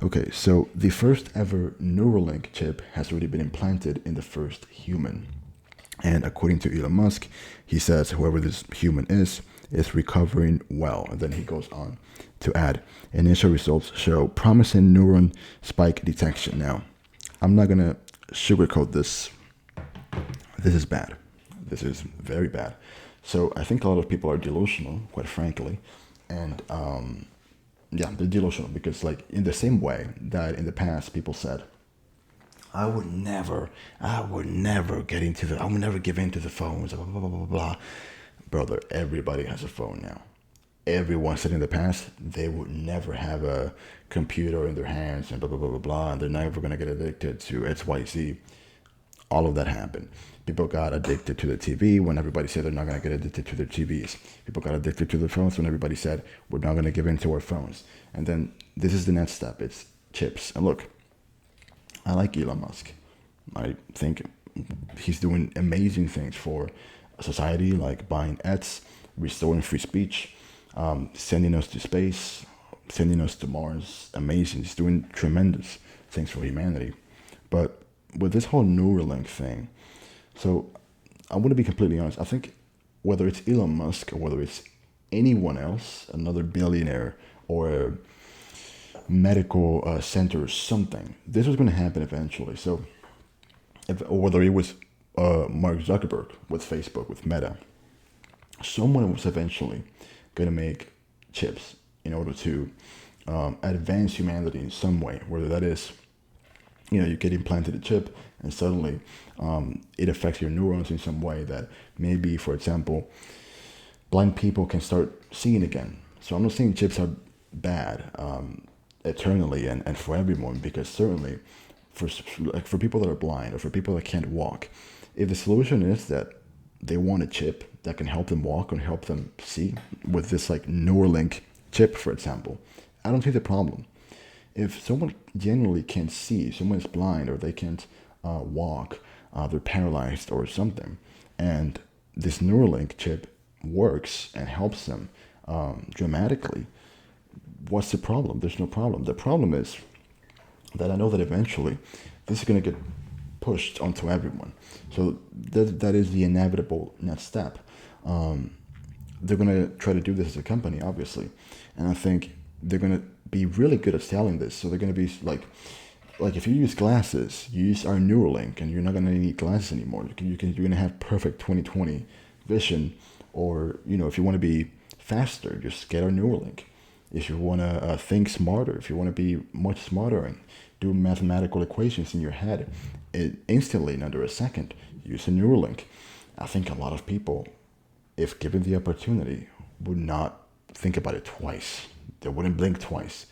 Okay, so the first ever Neuralink chip has already been implanted in the first human. And according to Elon Musk, he says whoever this human is recovering well. And then he goes on to add initial results show promising neuron spike detection. Now, I'm not going to sugarcoat this. This is bad. This is very bad. So I think a lot of people are delusional, quite frankly. And yeah, they're delusional because, like, in the same way that in the past people said, I would never get into I would never give in to the phones, blah, blah, blah, blah, blah. Brother, everybody has a phone now. Everyone said in the past they would never have a computer in their hands and blah, blah, blah, blah, blah, and they're never going to get addicted to XYZ. All of that happened. People got addicted to the TV when everybody said they're not going to get addicted to their TVs. People got addicted to the phones when everybody said we're not going to give in to our phones. And then this is the next step. It's chips. And look, I like Elon Musk. I think he's doing amazing things for society, like buying ads, restoring free speech, sending us to space, sending us to Mars. Amazing. He's doing tremendous things for humanity. But with this whole Neuralink thing, so I want to be completely honest. I think whether it's Elon Musk or whether it's anyone else, another billionaire or a medical center or something, this was going to happen eventually. So, or whether it was Mark Zuckerberg with Facebook, with Meta, someone was eventually going to make chips in order to advance humanity in some way, whether that is, you get implanted a chip and suddenly it affects your neurons in some way that maybe, for example, blind people can start seeing again. So I'm not saying chips are bad eternally and for everyone, because certainly for people that are blind or for people that can't walk, if the solution is that they want a chip that can help them walk and help them see with this like Neuralink chip, for example, I don't see the problem. If someone genuinely can't see, someone is blind or they can't walk, they're paralyzed or something, and this Neuralink chip works and helps them dramatically, what's the problem? There's no problem. The problem is that I know that eventually this is going to get pushed onto everyone. So that is the inevitable next step. They're going to try to do this as a company, obviously, and I think they're going to be really good at selling this. So they're going to be like if you use glasses, you use our Neuralink, and you're not going to need glasses anymore. You're going to have perfect 20/20 vision, or if you want to be faster, just get our Neuralink. If you want to think smarter, if you want to be much smarter and do mathematical equations in your head, instantly in under a second, use a Neuralink. I think a lot of people, if given the opportunity, would not think about it twice. They wouldn't blink twice.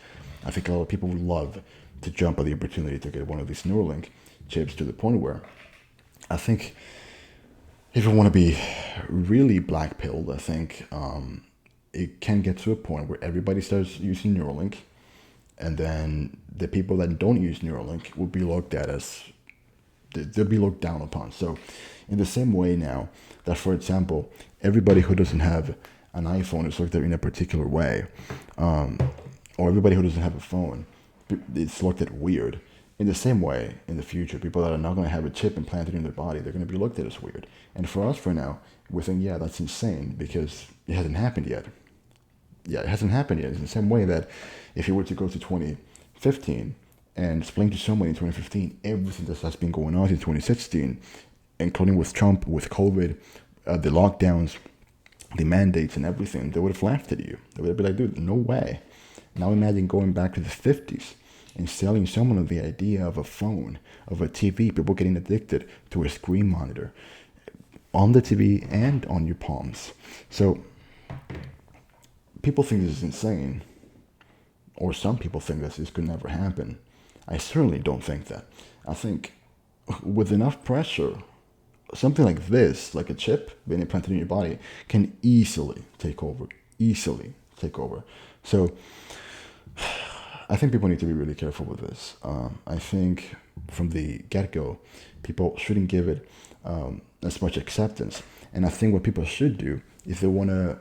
I think a lot of people would love to jump at the opportunity to get one of these Neuralink chips, to the point where I think if you want to be really black-pilled, I think it can get to a point where everybody starts using Neuralink, and then the people that don't use Neuralink will be looked at as, they'll be looked down upon. So in the same way now that, for example, everybody who doesn't have an iPhone is looked at in a particular way, or everybody who doesn't have a phone, it's looked at weird. In the same way, in the future, people that are not going to have a chip implanted in their body, they're going to be looked at as weird. And for us, for now, we think, yeah, that's insane because it hasn't happened yet. Yeah, it hasn't happened yet. It's in the same way that if you were to go to 2015 and explain to someone in 2015 everything that has been going on in 2016, including with Trump, with COVID, the lockdowns, the mandates and everything, they would have laughed at you. They would have been like, dude, no way. Now imagine going back to the 50s and selling someone the idea of a phone, of a TV, people getting addicted to a screen monitor on the TV and on your palms. So people think this is insane, or some people think that this could never happen. I certainly don't think that. I think with enough pressure, something like this, like a chip being implanted in your body, can easily take over. So I think people need to be really careful with this. I think from the get-go, people shouldn't give it as much acceptance. And I think what people should do, if they want to,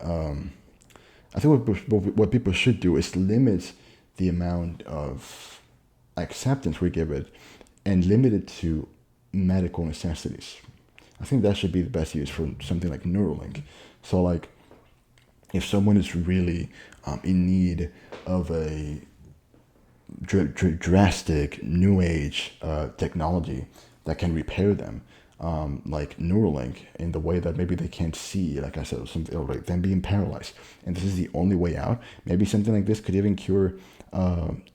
I think what people should do is limit the amount of acceptance we give it and limit it to medical necessities. I think that should be the best use for something like Neuralink. So like, if someone is really in need of a drastic new age technology that can repair them, like Neuralink, in the way that maybe they can't see, like I said, or something, or like them being paralyzed, and this is the only way out. Maybe something like this could even cure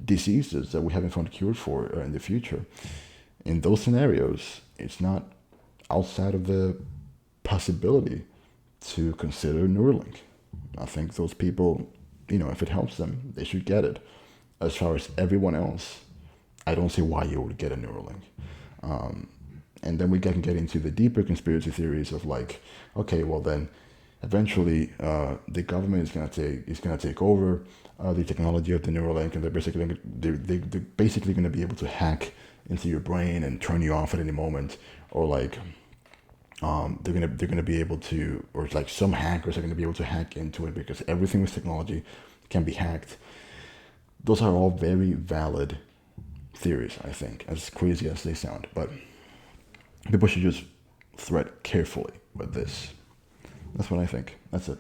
diseases that we haven't found a cure for in the future. In those scenarios, it's not outside of the possibility to consider Neuralink. I think those people, if it helps them, they should get it. As far as everyone else, I don't see why you would get a Neuralink. And then we can get into the deeper conspiracy theories of like, okay, well then, eventually the government is gonna take over the technology of the Neuralink, and they're basically gonna be able to hack into your brain and turn you off at any moment, or like they're gonna be able to, or like some hackers are gonna be able to hack into it, because everything with technology can be hacked. Those are all very valid theories, I think, as crazy as they sound. But people should just tread carefully with this. That's what I think. That's it.